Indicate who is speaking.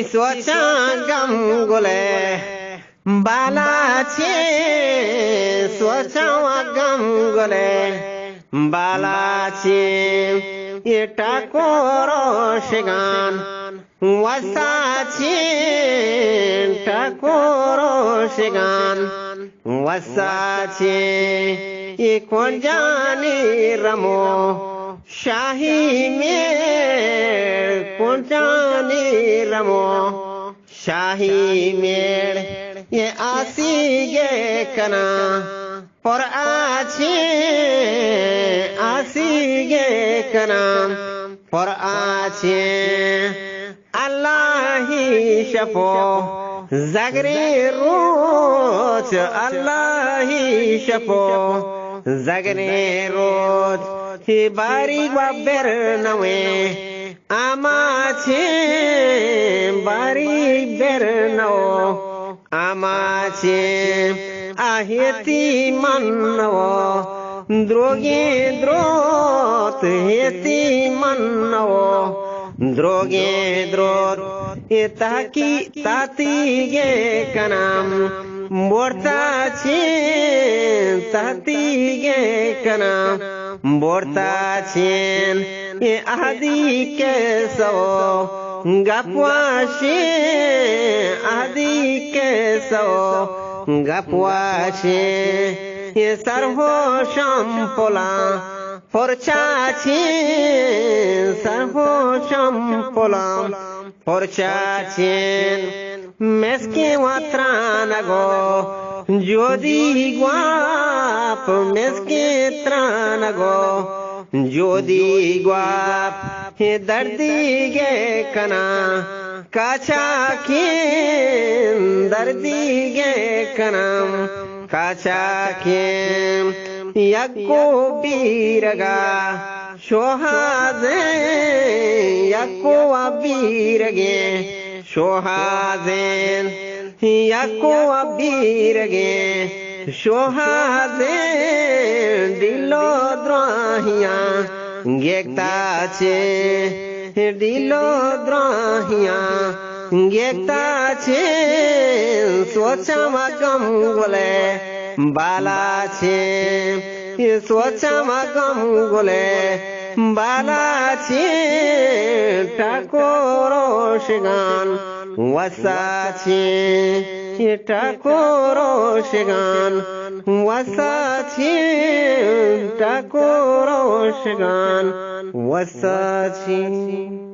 Speaker 1: सोचा गम गुले बाला छे सोचा गम गुले बाला छे ये टाकोरो शिगान वसा छे टाकोरो शिगान वसा छे ये कौन जाने रमो शाही में कौन जाने रमो शाही में ये आसी गे कना पर आछे आसी गे कना पर आछे अल्लाह ही शपो जगरे रोज अल्लाह ही शपो जगरे रोज ही बारी बाबर नवे आमा छे बारी बेर नो आमा छे आहेती मन नवो द्रोगे द्रोत हेती मन नवो द्रोगे द्रोत ये ताकी ताती गे कनाम बोरता छे ताती गे कनाम बोरता छे ये आदि के सो गपवाशे आदि के सो गपवाशे ये सर्वो शंपोला फोरचाछे सर्वो शंपोला फोरचाछे मेस्के वात्रानगो जोदी ग्वाप मेस्के त्रानगो जोदी ग्वाप हे दर्दी गे कना काचा के दर्दी गे कना काचा के यको बीरगा शोहाजे यको बीरगे शोहाजेन यको बीरगे शोहाजे दिलो द्राहिया गेता छे दिलो द्राहिया गेता छे सोचा गम गोले बाला छे सोचा गम गोले बाला छे टाकोरो शिगान वसा छे टाकोरो शिगान वसा छे टाकोरो शिगान वसा छे।